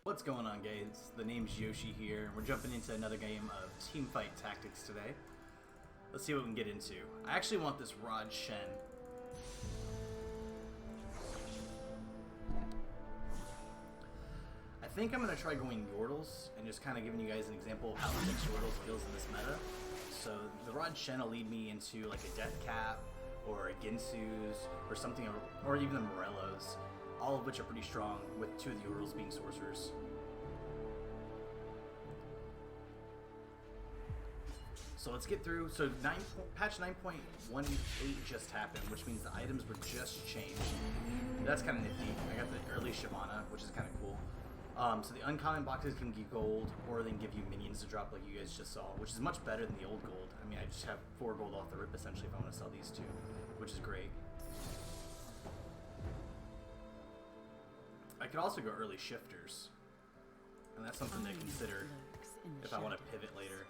What's going on, guys? The name's Yoshi here, and we're jumping into another game of Teamfight Tactics today. Let's see what we can get into. I actually want this Rod Shen. I think I'm going to try going Yordles, and just kind of giving you guys an example of how the mixed Yordles feels in this meta. So the Rod Shen will lead me into like a Death Cap, or a Ginsu's, or something, or even the Morellos. All of which are pretty strong, with two of the Yordles being sorcerers. So let's get through. So patch 9.18 just happened, which means the items were just changed. That's kind of nifty. I got the early Shyvana, which is kind of cool. So the uncommon boxes can give gold, or they can give you minions to drop like you guys just saw, which is much better than the old gold. I mean, I just have 4 gold off the rip essentially if I want to sell these two, which is great. I could also go early shifters, and that's something to consider if I want to pivot later.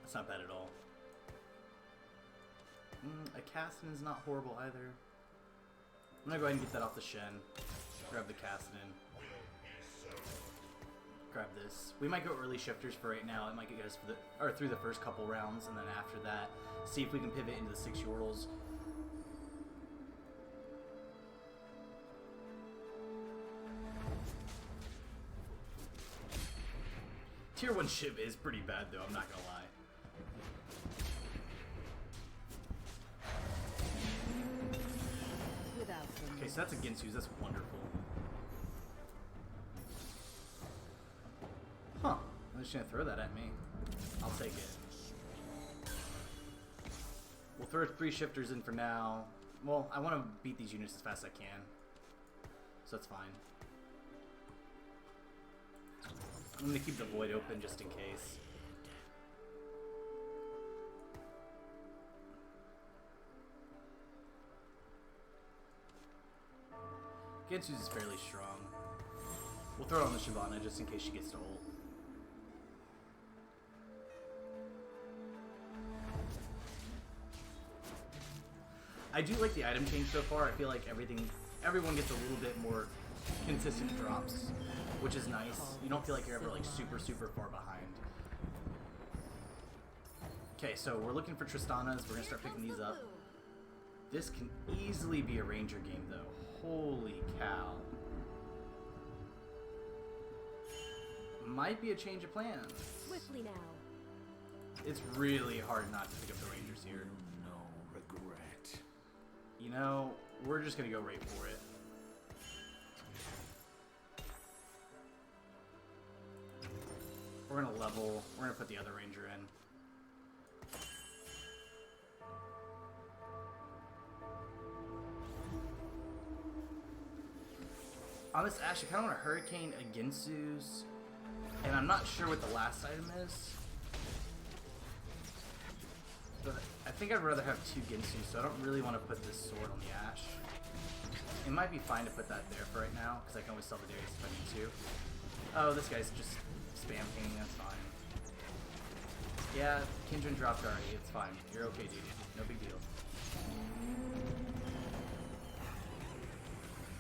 That's not bad at all. A Cassidin is not horrible either. I'm gonna go ahead and get that off the Shen. Grab the Cassidin. Grab this. We might go early shifters for right now. It might get us for through the first couple rounds, and then after that, see if we can pivot into the 6 Yordles. Tier 1 Shiv is pretty bad though, I'm not gonna lie. Okay, so that's a Ginsu's, that's wonderful. Huh, I'm just gonna throw that at me. I'll take it. We'll throw 3 shifters in for now. Well, I want to beat these units as fast as I can. So that's fine. I'm going to keep the void open just in case. Ginsu's is fairly strong. We'll throw it on the Shyvana just in case she gets to ult. I do like the item change so far. I feel like everyone gets a little bit more consistent drops, which is nice. You don't feel like you're ever like super far behind. Okay, so we're looking for Tristanas. We're gonna start picking these up. This can easily be a Ranger game though. Holy cow. Might be a change of plans. Swiftly now. It's really hard not to pick up the Rangers here. No regret. You know, we're just gonna go right for it. We're gonna level. We're gonna put the other Ranger in. On this Ashe, I kind of want to Hurricane a Ginsu's, and I'm not sure what the last item is. But I think I'd rather have 2 Ginsu's, so I don't really want to put this sword on the Ashe. It might be fine to put that there for right now, because I can always sell the Darius if I need to. Oh, this guy's just spam pinging, that's fine. Yeah, Kindred dropped already, it's fine. You're okay, dude. No big deal.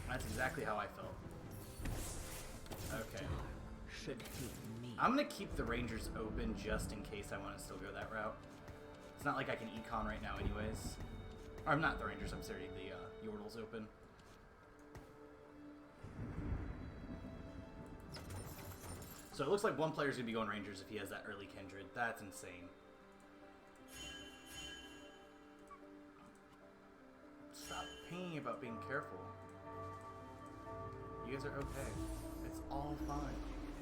That's exactly how I felt. Okay. I'm gonna keep the Rangers open just in case I want to still go that route. It's not like I can econ right now anyways. Or I'm not the Rangers, I'm sorry, the Yordles open. So it looks like one player's gonna be going Rangers if he has that early Kindred. That's insane. Stop pinging about being careful. You guys are okay. It's all fine.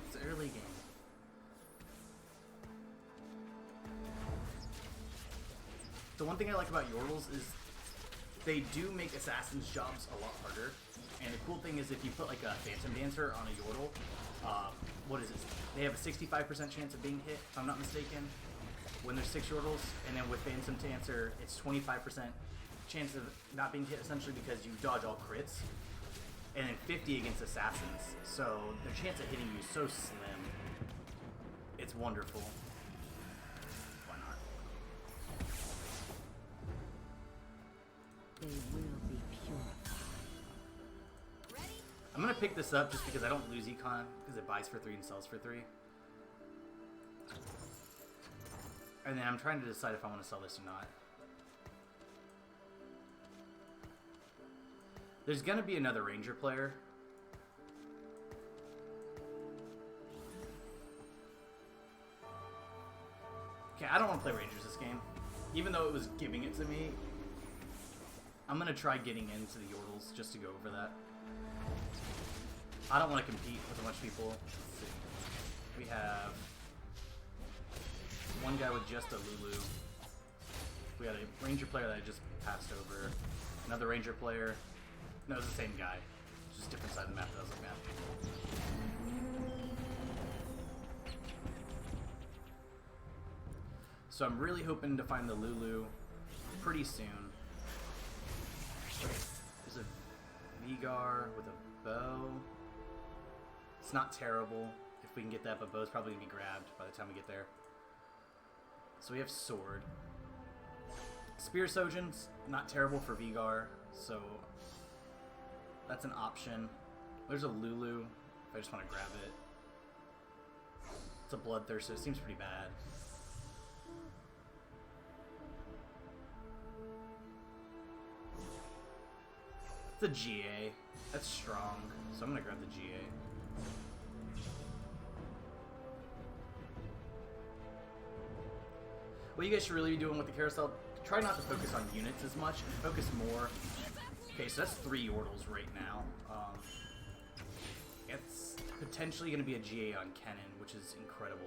It's an early game. The one thing I like about Yordles is they do make assassins' jobs a lot harder. And the cool thing is if you put like a Phantom Dancer on a Yordle, what is it? They have a 65% chance of being hit, if I'm not mistaken, when there's 6 Yordles. And then with Phantom Dancer, it's 25% chance of not being hit essentially because you dodge all crits. And then 50 against assassins. So their chance of hitting you is so slim. It's wonderful. Why not? They will pick this up just because I don't lose econ, because it buys for 3 and sells for 3. And then I'm trying to decide if I want to sell this or not. There's going to be another Ranger player. Okay, I don't want to play Rangers this game. Even though it was giving it to me, I'm going to try getting into the Yordles just to go over that. I don't want to compete with a bunch of people. Let's see. We have one guy with just a Lulu. We had a Ranger player that I just passed over. Another Ranger player. No, it's the same guy. It's just different side of the map that I was looking at. So I'm really hoping to find the Lulu pretty soon. There's a Vigar with a bow. It's not terrible if we can get that, but bow's probably going to be grabbed by the time we get there. So we have sword. Spear Sojourn's not terrible for Vigar, so that's an option. There's a Lulu, if I just want to grab it. It's a Bloodthirst, so it seems pretty bad. It's a GA. That's strong, so I'm going to grab the GA. What you guys should really be doing with the carousel, try not to focus on units as much, and focus more. Okay, so that's 3 Yordles right now. It's potentially going to be a GA on Kennen, which is incredible.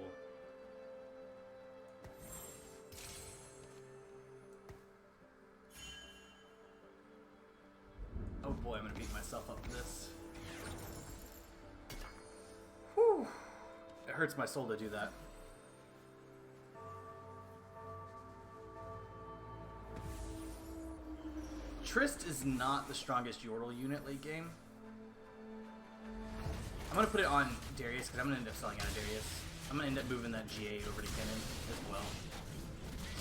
Oh boy, I'm going to beat myself up for this. Whew. It hurts my soul to do that. Trist is not the strongest Yordle unit late game. I'm going to put it on Darius because I'm going to end up selling out of Darius. I'm going to end up moving that GA over to Kennen as well.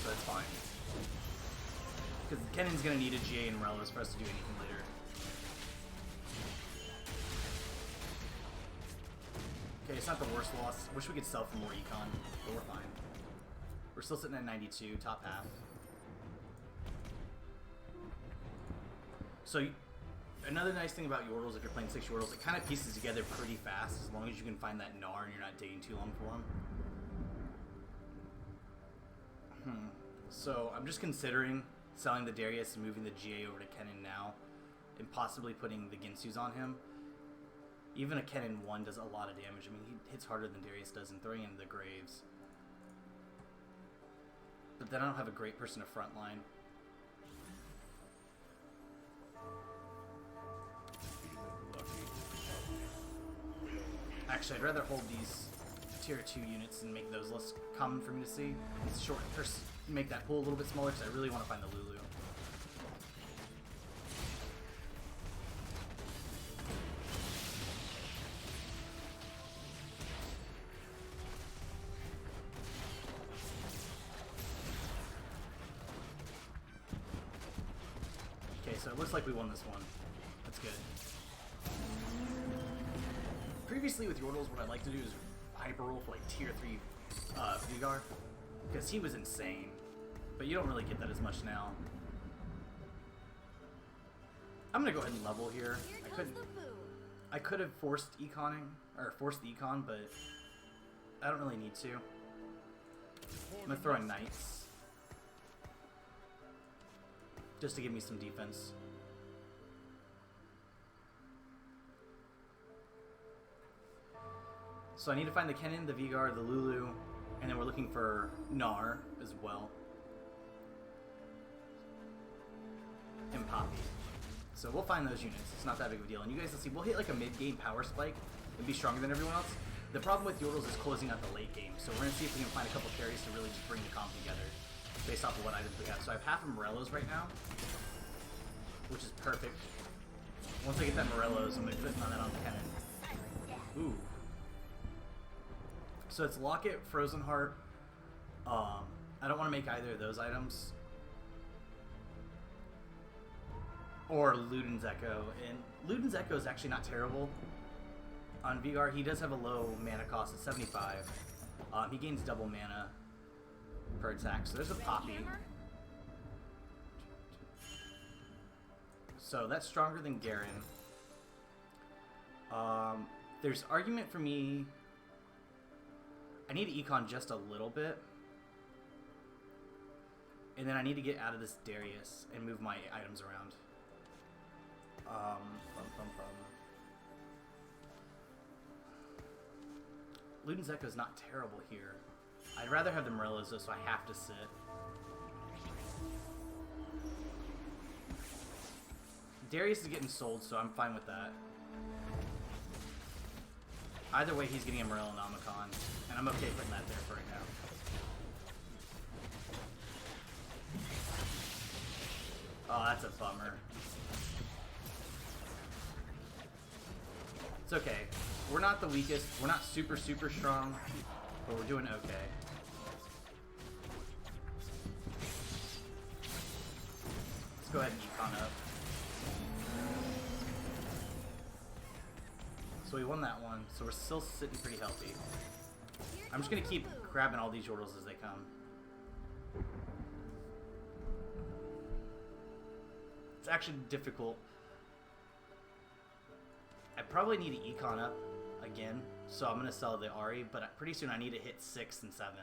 So that's fine. Because Kennen's going to need a GA and Relos for us to do anything later. Okay, it's not the worst loss. Wish we could sell for more econ, but we're fine. We're still sitting at 92, top half. So, another nice thing about Yordles, if you're playing 6 Yordles, it kind of pieces together pretty fast as long as you can find that Gnar and you're not digging too long for them. So, I'm just considering selling the Darius and moving the GA over to Kennen now, and possibly putting the Ginsu's on him. Even a Kennen 1 does a lot of damage. I mean, he hits harder than Darius does, and throwing in the Graves. But then I don't have a great person to frontline. Actually, I'd rather hold these tier 2 units and make those less common for me to see. It's short, or make that pool a little bit smaller because I really want to find the Lulu. Okay, so it looks like we won this one. That's good. Previously with Yordles, what I like to do is hyper roll for like tier 3 Vigar, because he was insane, but you don't really get that as much now. I'm gonna go ahead and level here. I could have forced the econ, but I don't really need to. I'm gonna throw in Knights just to give me some defense. So I need to find the Kennen, the Vigar, the Lulu, and then we're looking for Gnar as well. And Poppy. So we'll find those units. It's not that big of a deal. And you guys will see, we'll hit like a mid-game power spike and be stronger than everyone else. The problem with Yordles is closing out the late game. So we're going to see if we can find a couple carries to really just bring the comp together based off of what items we have. So I have half of Morello's right now, which is perfect. Once I get that Morello's, I'm going to put that on Kennen. Ooh. So it's Locket, Frozen Heart. I don't want to make either of those items. Or Luden's Echo. And Luden's Echo is actually not terrible. on Vigar, he does have a low mana cost of 75. He gains double mana per attack, so there's a Poppy. So that's stronger than Garen. There's argument for me. I need to econ just a little bit. And then I need to get out of this Darius and move my items around. Luden's Echo is not terrible here. I'd rather have the Morellos though, so I have to sit. Darius is getting sold, so I'm fine with that. Either way, he's getting a Morello and Omicron, and I'm okay putting that there for right now. Oh, that's a bummer. It's okay. We're not the weakest. We're not super, super strong, but we're doing okay. Let's go ahead and econ up. So we won that one, so we're still sitting pretty healthy. I'm just going to keep grabbing all these Yordles as they come. It's actually difficult. I probably need to econ up again, so I'm going to sell the Ahri, but pretty soon I need to hit 6 and 7.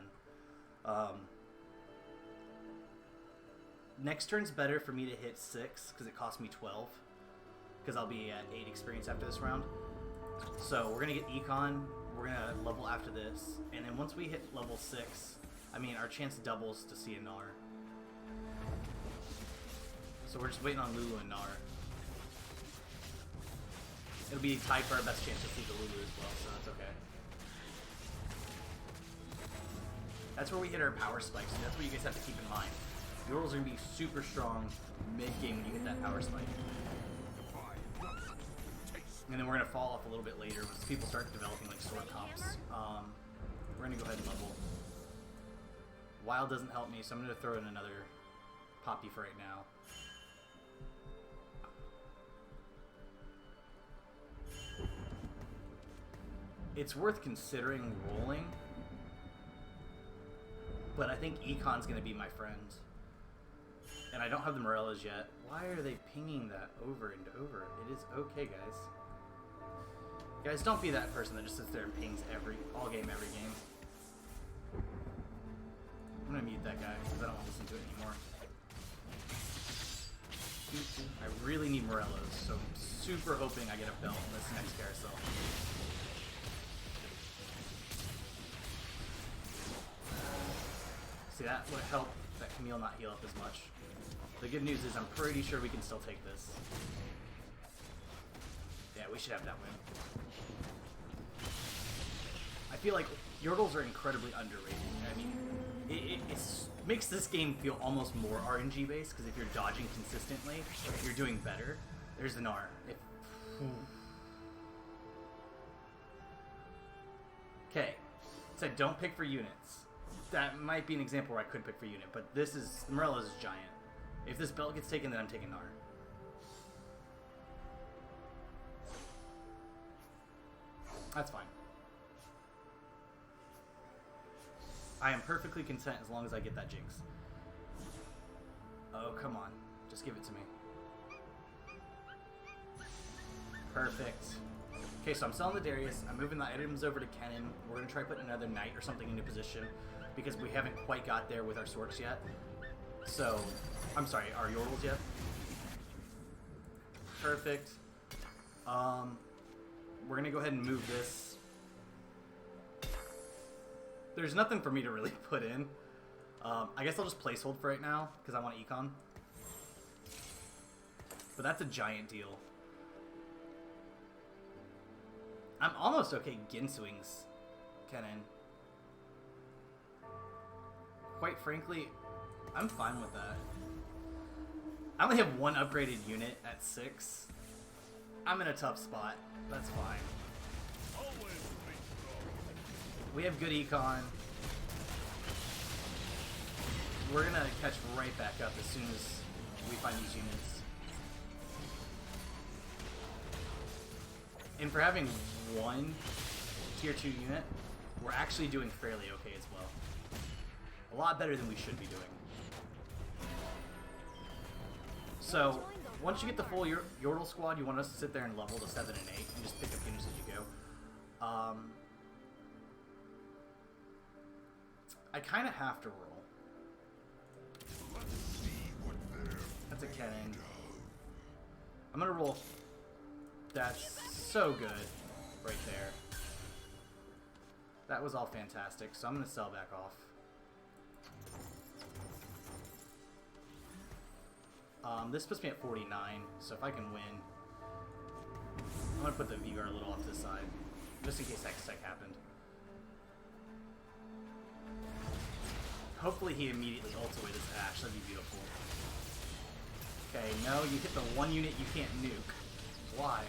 Next turn's better for me to hit 6, because it costs me 12, because I'll be at 8 experience after this round. So we're going to get econ, we're going to level after this, and then once we hit level 6, I mean, our chance doubles to see a Gnar. So we're just waiting on Lulu and Gnar. It'll be tied for our best chance to see the Lulu as well, so that's okay. That's where we hit our power spikes, so that's what you guys have to keep in mind. Yordles are going to be super strong mid-game when you hit that power spike. And then we're going to fall off a little bit later once people start developing like sword comps. We're going to go ahead and level. Wild doesn't help me, so I'm going to throw in another Poppy for right now. It's worth considering rolling, but I think Econ's going to be my friend. And I don't have the Morellos yet. Why are they pinging that over and over? It is okay, guys. Guys, don't be that person that just sits there and pings all game, every game. I'm going to mute that guy because I don't want to listen to it anymore. I really need Morellos, so I'm super hoping I get a belt in this next carousel. See, that would help that Camille not heal up as much. The good news is I'm pretty sure we can still take this. Yeah, we should have that win. I feel like Yordles are incredibly underrated. I mean, it makes this game feel almost more RNG based, because if you're dodging consistently, you're doing better. There's the Gnar. Okay, said don't pick for units. That might be an example where I could pick for unit, but this is, Morello's is giant. If this belt gets taken, then I'm taking Gnar. That's fine. I am perfectly content as long as I get that Jinx. Oh, come on. Just give it to me. Perfect. Okay, so I'm selling the Darius. I'm moving the items over to Kennen. We're going to try putting another Knight or something into position, because we haven't quite got there with our Swords yet. So, I'm sorry, our Yordles yet. Perfect. We're going to go ahead and move this. There's nothing for me to really put in. I guess I'll just placehold for right now, because I want to econ. But that's a giant deal. I'm almost okay Ginsuing's Kennen. Quite frankly, I'm fine with that. I only have one upgraded unit at 6. I'm in a tough spot. That's fine. We have good econ. We're gonna catch right back up as soon as we find these units. And for having one tier 2 unit, we're actually doing fairly okay as well. A lot better than we should be doing. So, once you get the full Yordle squad, you want us to sit there and level to 7 and 8 and just pick up units as you go. I kind of have to roll. That's a cannon. I'm gonna roll. That's so good right there. That was all fantastic, so I'm gonna sell back off. This puts me at 49, so if I can win, I'm gonna put the Vigor a little off to the side, just in case X-Tech happened. Hopefully he immediately ults away this Ashe, that'd be beautiful. Okay, no, you hit the one unit you can't nuke. Why?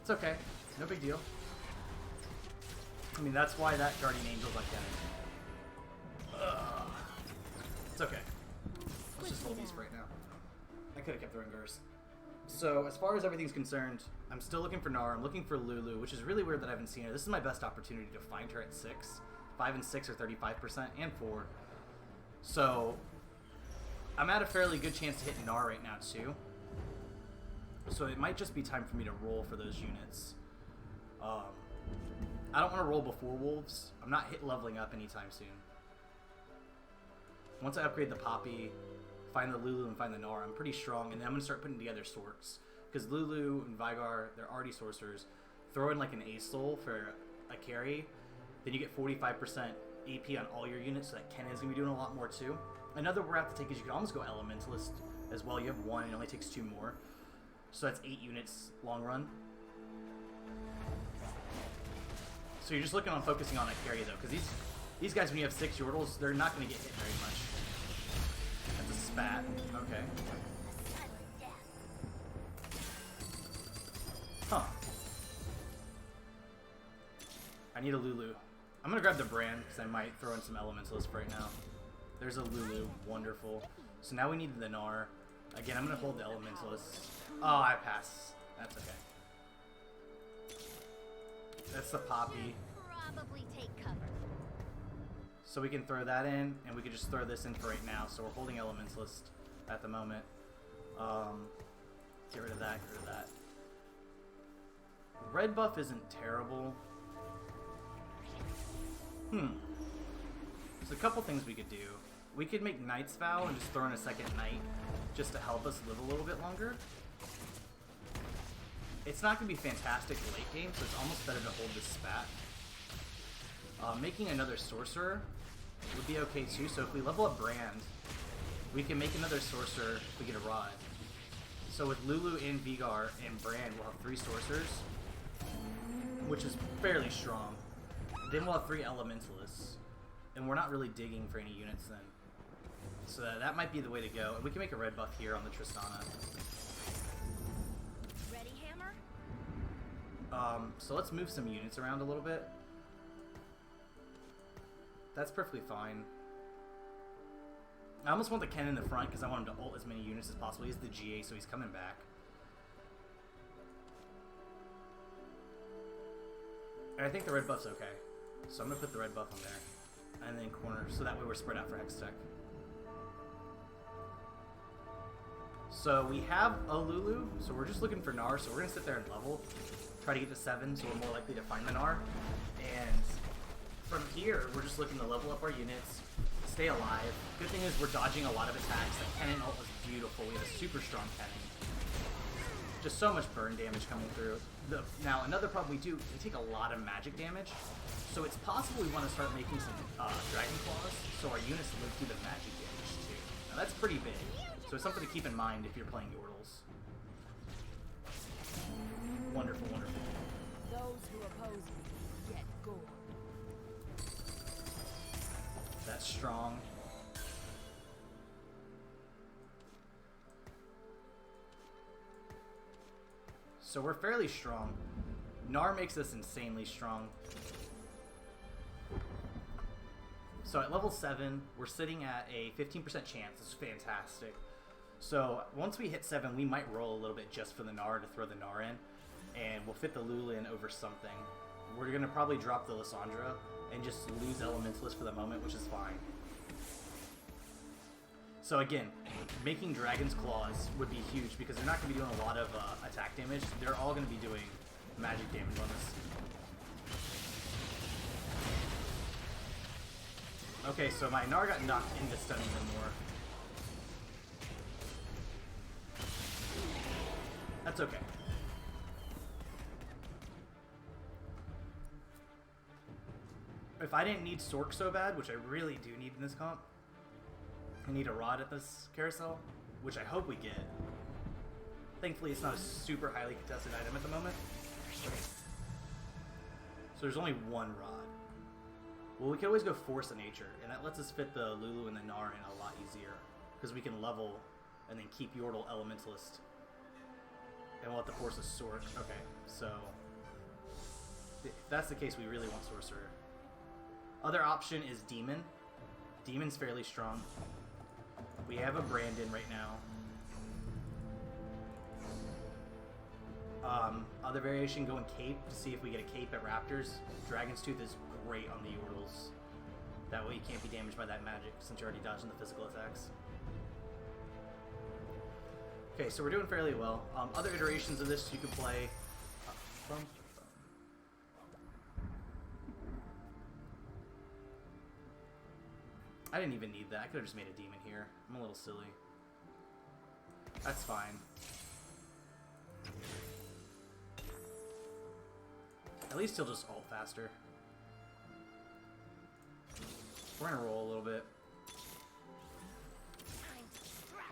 It's okay, no big deal. I mean, that's why that Guardian Angel's like that. It's okay. Let's just roll these for right now. I could have kept the Ringers. So, as far as everything's concerned, I'm still looking for Gnar. I'm looking for Lulu, which is really weird that I haven't seen her. This is my best opportunity to find her at 6. 5 and 6 are 35%, and 4. So, I'm at a fairly good chance to hit Gnar right now, too. So, it might just be time for me to roll for those units. I don't want to roll before Wolves. I'm not leveling up anytime soon. Once I upgrade the Poppy, find the Lulu, and find the Gnar, I'm pretty strong, and then I'm going to start putting together sorts. Because Lulu and Vigor, they're already sorcerers. Throw in like an Ace-Soul for a carry, then you get 45% AP on all your units, so that Kennen's going to be doing a lot more too. Another we're have to take is you can almost go Elementalist as well. You have 1, and it only takes 2 more. So that's 8 units long run. So you're just looking on focusing on that carry though, because these guys, when you have 6 Yordles, they're not going to get hit very much. That's a spat. Okay. Huh. I need a Lulu. I'm going to grab the Brand, because I might throw in some Elementalist right now. There's a Lulu. Wonderful. So now we need the Gnar. Again, I'm going to hold the Elementalist. Oh, I pass. That's okay. That's the Poppy. Probably take cover. So we can throw that in, and we can just throw this in for right now. So we're holding Elementalist at the moment. Get rid of that, get rid of that. Red buff isn't terrible. There's a couple things we could do. We could make Knight's Vow and just throw in a second Knight just to help us live a little bit longer. It's not going to be fantastic late game, so it's almost better to hold this spat. Making another Sorcerer would be okay too, so if we level up Brand, we can make another Sorcerer if we get a Rod. So with Lulu and Vigor and Brand, we'll have 3 Sorcerers, which is fairly strong. Then we'll have 3 Elementalists, and we're not really digging for any units then. So that might be the way to go. And we can make a red buff here on the Tristana. Ready, Hammer? So let's move some units around a little bit. That's perfectly fine. I almost want the Ken in the front because I want him to ult as many units as possible. He's the GA, so he's coming back. And I think the red buff's okay. So I'm going to put the red buff on there. And then corner, so that way we're spread out for Hextech. So we have a Lulu, so we're just looking for Gnar, so we're going to sit there and level. Try to get to 7, so we're more likely to find the Gnar. And from here, we're just looking to level up our units, stay alive. Good thing is we're dodging a lot of attacks. That Kennen ult was beautiful. We have a super strong Kennen. Just so much burn damage coming through. Now, another problem we do, we take a lot of magic damage. So it's possible we want to start making some Dragon Claws, so our units live through the magic damage too. Now that's pretty big. So it's something to keep in mind if you're playing Yordles. Wonderful, wonderful. Those who oppose me get gored. That's strong. So we're fairly strong. Gnar makes us insanely strong. So at level 7, we're sitting at a 15% chance. It's fantastic. So once we hit 7, we might roll a little bit just for the Gnar to throw the Gnar in, and we'll fit the Lulu in over something. We're gonna probably drop the Lissandra and just lose Elementalist for the moment, which is fine. So again, making Dragon's Claws would be huge because they're not going to be doing a lot of attack damage. They're all going to be doing magic damage on this. Okay, so my Gnar got knocked into stun even more. That's okay. If I didn't need Sork so bad, which I really do need in this comp, I need a rod at this carousel, which I hope we get. Thankfully, it's not a super highly contested item at the moment. So there's only one rod. Well, we can always go Force of Nature, and that lets us fit the Lulu and the Gnar in a lot easier, because we can level and then keep Yordle Elementalist. And we'll have to force a Sork. Okay, so if that's the case, we really want Sorcerer. Other option is Demon. Demon's fairly strong. We have a Brandon right now. Other variation, going Cape to see if we get a Cape at Raptors. Dragon's Tooth is great on the Yordles. That way you can't be damaged by that magic since you're already dodging the physical attacks. Okay, so we're doing fairly well. Other iterations of this you can play. I didn't even need that. I could have just made a demon here. I'm a little silly. That's fine. At least he'll just ult faster. We're gonna roll a little bit. Time to strike.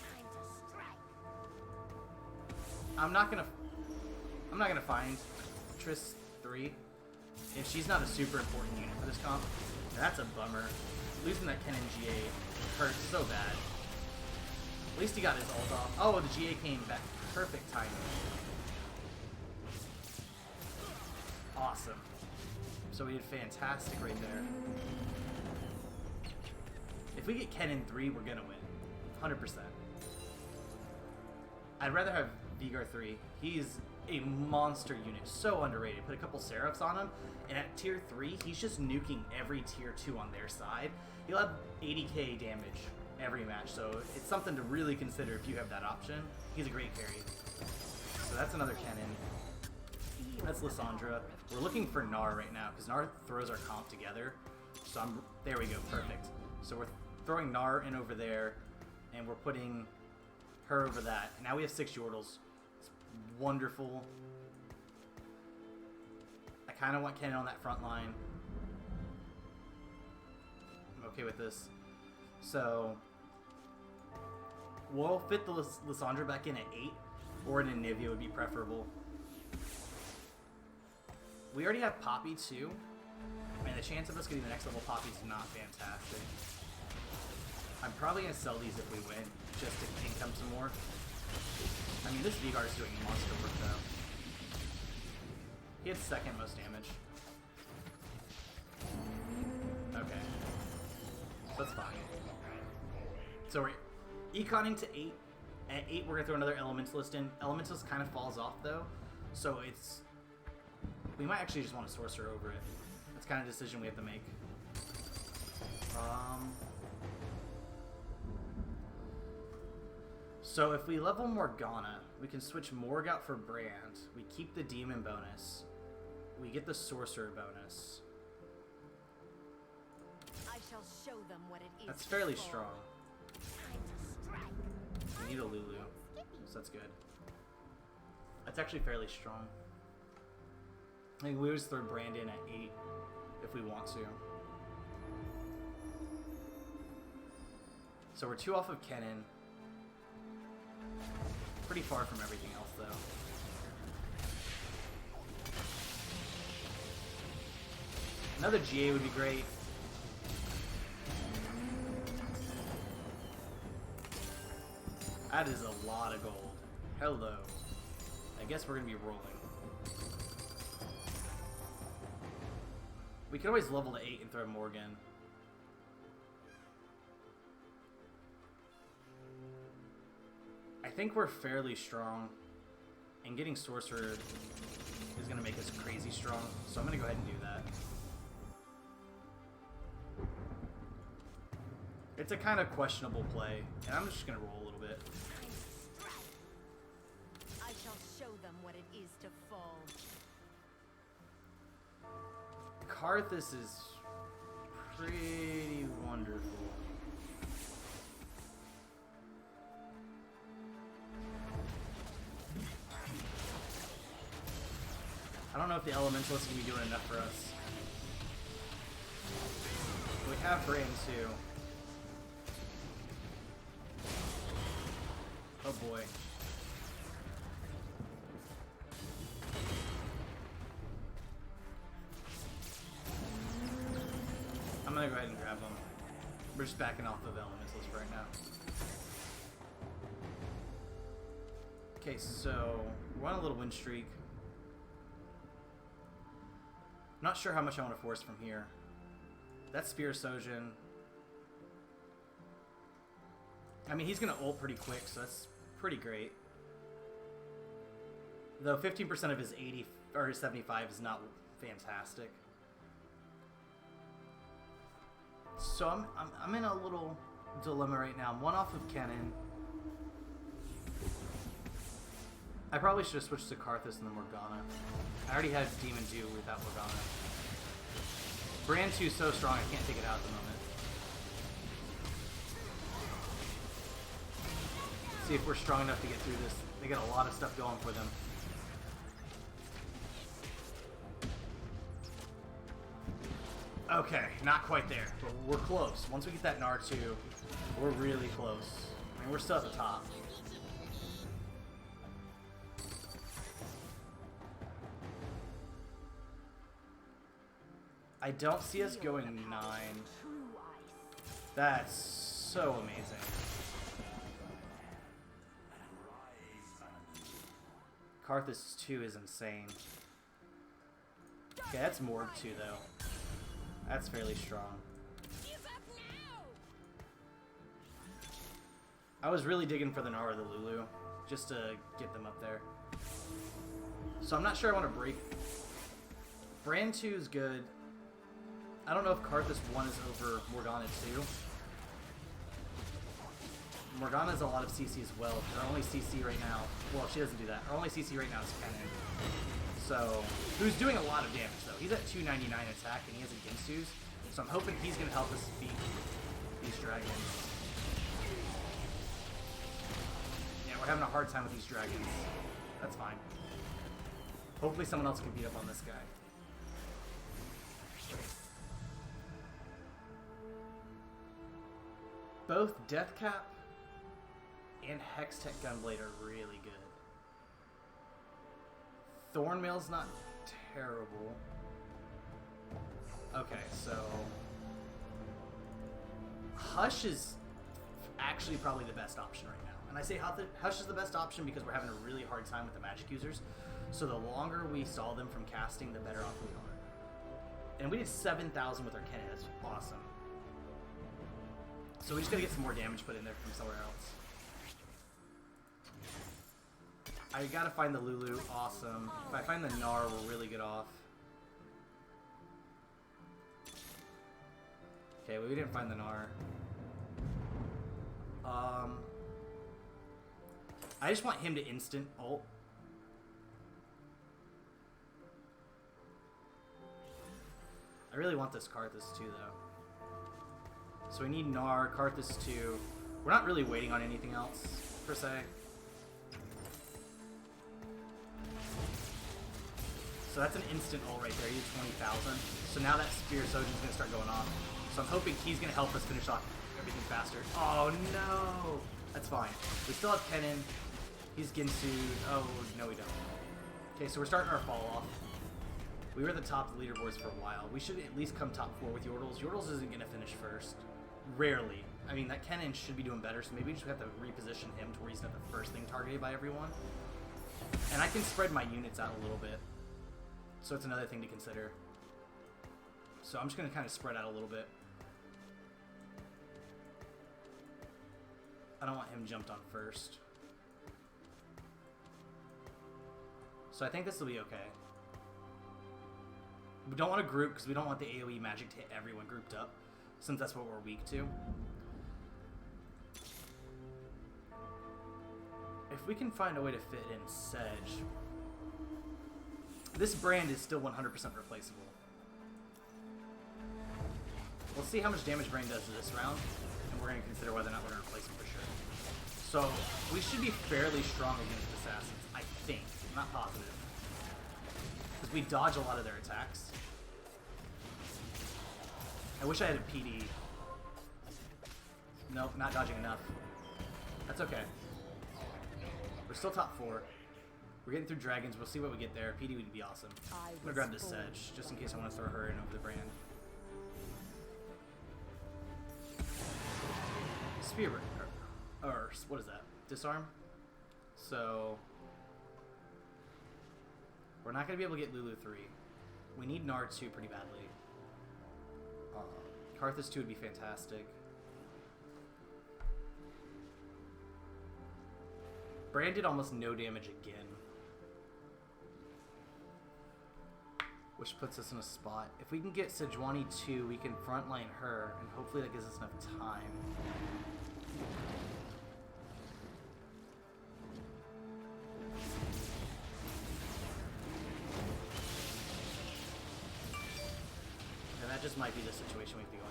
Time to strike. I'm not gonna find Triss 3 if she's not a super important unit for this comp. That's a bummer. Losing that Kennen GA hurts so bad. At least he got his ult off. Oh, the GA came back. Perfect timing. Awesome. So we did fantastic right there. If we get Kennen 3, we're gonna win. 100%. I'd rather have Vigar 3. He's a monster unit. So underrated. Put a couple Seraphs on him, and at tier 3, he's just nuking every tier 2 on their side. He'll have 80k damage every match, so it's something to really consider if you have that option. He's a great carry. So that's another Kennen. That's Lissandra. We're looking for Gnar right now, because Gnar throws our comp together. So there we go, perfect. So we're throwing Gnar in over there, and we're putting her over that. And now we have 6 Yordles. It's wonderful. I kind of want Kennen on that front line. I'm okay with this. So we'll fit the Lissandra back in at 8, or an Anivia would be preferable. We already have Poppy too, and the chance of us getting the next level Poppy is not fantastic. I'm probably going to sell these if we win, just to income some more. I mean, this Vigar is doing monster work though. He had second most damage. Okay. So that's fine. So we're econing to 8. At 8, we're going to throw another Elementalist in. Elementalist kind of falls off though, so it's... We might actually just want a Sorcerer over it. That's kind of a decision we have to make. So if we level Morgana, we can switch Morg out for Brand. We keep the Demon bonus. We get the Sorcerer bonus. I shall show them what it is. That's fairly for. strong. Time to strike. We need a Lulu, so that's good. That's actually fairly strong. I think we always throw Brand in at 8 if we want to. So we're 2 off of Kennen. Pretty far from everything else though. Another GA would be great. That is a lot of gold. Hello. I guess we're gonna be rolling. We could always level to 8 and throw Morgan. think we're fairly strong, and getting Sorcerer is going to make us crazy strong, so I'm going to go ahead and do that. It's a kind of questionable play, and I'm just going to roll a little bit. I shall show them what it is to fall. Karthus is pretty wonderful. I don't know if the Elementalist is going to be doing enough for us. We have Brand too. Oh boy. I'm gonna go ahead and grab them. We're just backing off of Elementalist right now. Okay, so we're on a little win streak. Not sure how much I want to force from here. That's Spear Sojin. I mean, he's going to ult pretty quick, so that's pretty great. Though 15% of his 80 or his 75 is not fantastic. So I'm in a little dilemma right now. I'm one off of Kennen. I probably should have switched to Karthus and then Morgana. I already had Demon 2 without Morgana. Brand 2 is so strong I can't take it out at the moment. See if we're strong enough to get through this. They got a lot of stuff going for them. Okay, not quite there, but we're close. Once we get that Gnar 2, we're really close. I mean, we're still at the top. I don't see us going 9. That's so amazing. Karthus 2 is insane. Okay, that's Morg 2 though. That's fairly strong. I was really digging for the Gnar or the Lulu, just to get them up there. So I'm not sure I want to break. Brand 2 is good. I don't know if Karthus 1 is over Morgana 2. Morgana has a lot of CC as well. Her only CC right now, well, she doesn't do that. Her only CC right now is Kennen. So, who's doing a lot of damage though. He's at 299 attack and he has a Ginsu's. So I'm hoping he's going to help us beat these dragons. Yeah, we're having a hard time with these dragons. That's fine. Hopefully someone else can beat up on this guy. Both Deathcap and Hextech Gunblade are really good. Thornmail's not terrible. Okay, so Hush is actually probably the best option right now. And I say Hush is the best option because we're having a really hard time with the magic users. So the longer we saw them from casting, the better off we are. And we did 7,000 with our Kennen. That's awesome. So we just gotta get some more damage put in there from somewhere else. I gotta find the Lulu. Awesome. If I find the Gnar, we're really good off. Okay, well, we didn't find the Gnar. I just want him to instant ult. I really want this Karthus too, though. So we need Gnar, Karthus 2. We're not really waiting on anything else, per se. So that's an instant ult right there. He did 20,000. So now that Spear Sojin's going to start going off. So I'm hoping he's going to help us finish off everything faster. Oh, no! That's fine. We still have Kennen. He's Ginsu. Oh, no, we don't. Okay, so we're starting our fall off. We were at the top of the leaderboards for a while. We should at least come top 4 with Yordles. Yordles isn't going to finish first. Rarely. I mean, that Kennen should be doing better, so maybe we just have to reposition him to where he's not the first thing targeted by everyone. And I can spread my units out a little bit. So it's another thing to consider. So I'm just going to kind of spread out a little bit. I don't want him jumped on first. So I think this will be okay. We don't want to group because we don't want the AoE magic to hit everyone grouped up, since that's what we're weak to. If we can find a way to fit in Sedge, this brand is still 100% replaceable. We'll see how much damage Brand does this round, and we're going to consider whether or not we're going to replace him for sure. So we should be fairly strong against assassins, I think. I'm not positive. Because we dodge a lot of their attacks. I wish I had a PD. Nope, not dodging enough. That's okay. We're still top 4. We're getting through dragons. We'll see what we get there. PD would be awesome. I'm gonna grab this Sedge, just in case I want to throw her in over the brand. Spear, or what is that? Disarm? So, we're not gonna be able to get Lulu 3. We need Nard 2 pretty badly. Karthus 2 would be fantastic. Brand did almost no damage again, which puts us in a spot. If we can get Sejuani 2, we can frontline her, and hopefully that gives us enough time. And that just might be the situation we'd be going.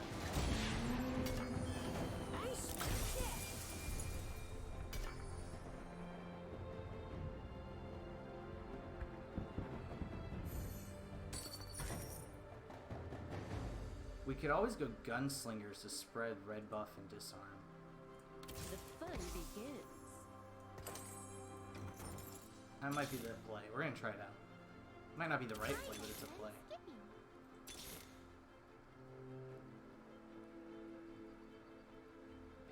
We could always go gunslingers to spread red buff and disarm. The fun begins. That might be the play. We're gonna try it out. Might not be the right play, but it's a play.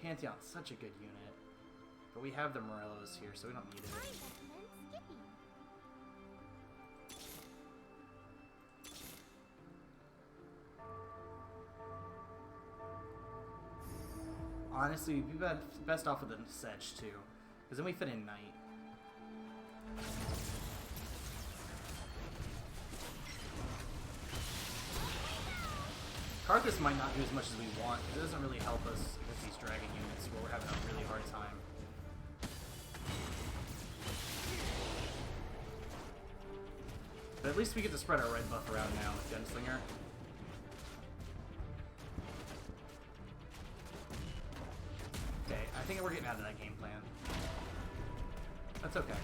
Pantheon's such a good unit, but we have the Morellos here, so we don't need it. Honestly, we'd be best off with a Sedge too, because then we fit in Knight. Karthus might not do as much as we want. It doesn't really help us with these dragon units where we're having a really hard time. But at least we get to spread our red buff around now with Gunslinger. Okay, I think we're getting out of that game plan. That's okay.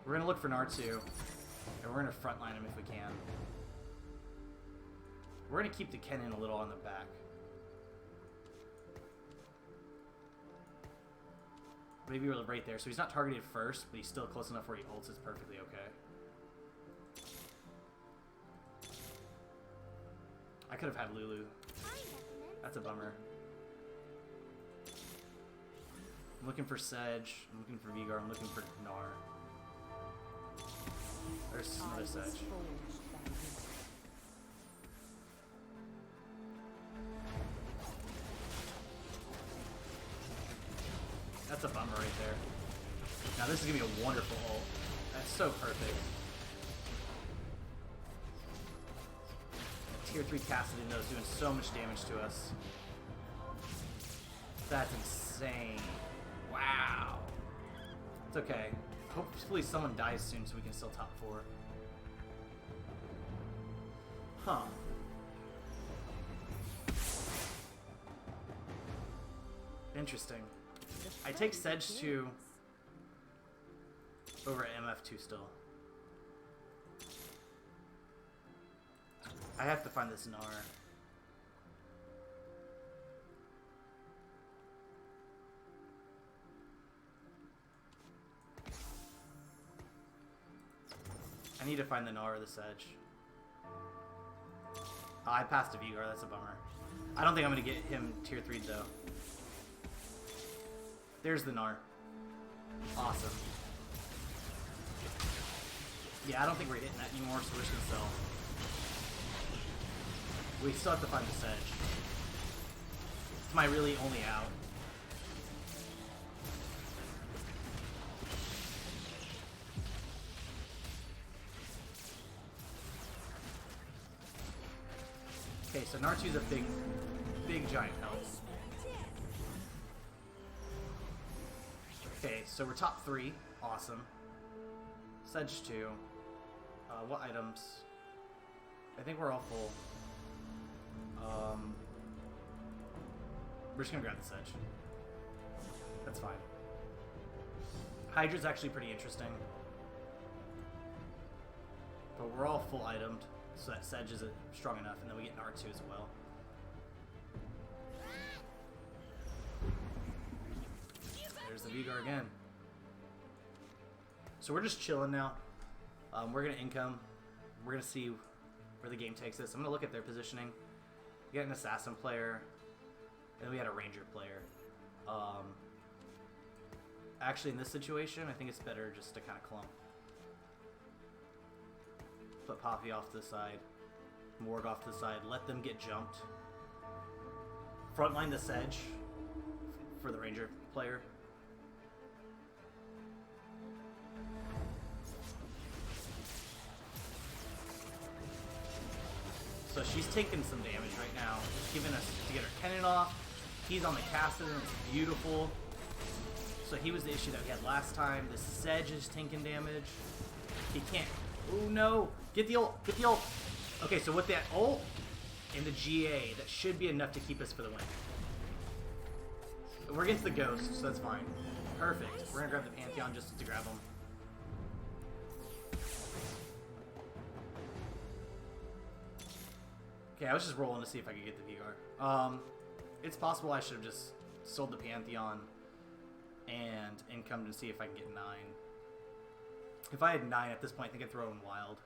We're gonna look for Nard 2, and we're gonna frontline him if we can. We're gonna keep the Kennen a little on the back. Maybe we're right there, so he's not targeted first, but he's still close enough where he ults is perfectly okay. I could have had Lulu. That's a bummer. I'm looking for Sedge, I'm looking for Vigar, I'm looking for Gnar. There's another Sedge. That's a bummer right there. Now this is gonna be a wonderful ult. That's so perfect. Tier 3 Kassadin though is doing so much damage to us. That's insane. Wow. It's okay. Hopefully someone dies soon so we can still top 4. Huh. Interesting. I take Sedge 2 over MF2 still. I have to find this Gnar. I need to find the Gnar or the Sedge. Oh, I passed a Vigar, that's a bummer. I don't think I'm going to get him tier 3 though. There's the Gnar. Awesome. Yeah, I don't think we're hitting that anymore, so we're just gonna sell. We still have to find the Sedge. It's my really only out. So Nartu's a big giant help. Okay, so we're top 3. Awesome. Sedge 2. What items? I think we're all full. We're just gonna grab the Sedge. That's fine. Hydra's actually pretty interesting. But we're all full itemed, so that Sedge isn't strong enough, and then we get an R2 as well. There's the Vigar again. So we're just chilling now. We're going to income. We're going to see where the game takes us. I'm going to look at their positioning. We got an assassin player, and we had a ranger player. Actually, in this situation, I think it's better just to kind of clump. Put Poppy off to the side. Morg off to the side. Let them get jumped. Frontline the Sedge for the ranger player. So she's taking some damage right now. Just giving us to get her cannon off. He's on the Cassidy, and it's beautiful. So he was the issue that we had last time. The Sedge is taking damage. He can't. Oh no! Get the ult! Get the ult! Okay, so with that ult and the GA, that should be enough to keep us for the win. We're against the Ghost, so that's fine. Perfect. We're gonna grab the Pantheon just to grab him. Okay, I was just rolling to see if I could get the Vigar. It's possible I should have just sold the Pantheon and incomed to see if I can get 9. If I had 9 at this point, I think I'd throw in Wild.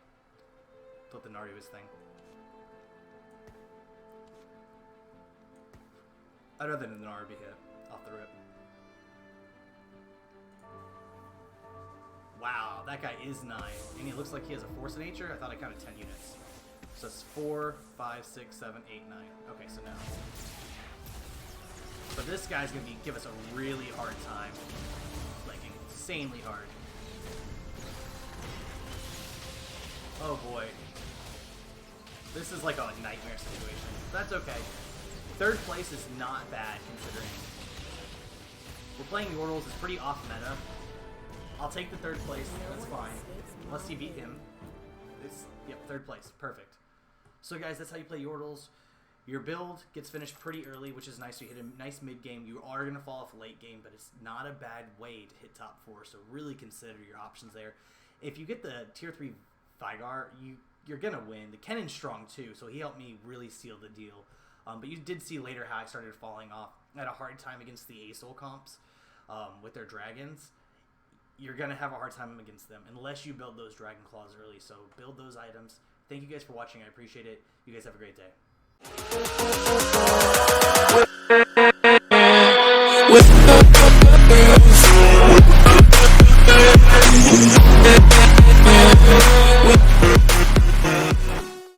Thought the Nardu was thing. I'd rather than the Nardu be hit off the rip. Wow, that guy is 9. And he looks like he has a Force of Nature. I thought I counted 10 units. So it's 4, 5, 6, 7, 8, 9. Okay, so no. But this guy's going to give us a really hard time. Like, insanely hard. Oh boy. This is like a nightmare situation. That's okay. 3rd place is not bad considering. We're playing Yordles. It's pretty off meta. I'll take the 3rd place. That's fine. Unless you beat him. Yep, 3rd place. Perfect. So guys, that's how you play Yordles. Your build gets finished pretty early, which is nice. You hit a nice mid game. You are going to fall off late game, but it's not a bad way to hit top 4. So really consider your options there. If you get the tier 3 Vigar, you're going to win. The Kennon's strong too, so he helped me really seal the deal. But you did see later how I started falling off. I had a hard time against the ASOL comps with their dragons. You're going to have a hard time against them unless you build those Dragon Claws early. So build those items. Thank you guys for watching. I appreciate it. You guys have a great day.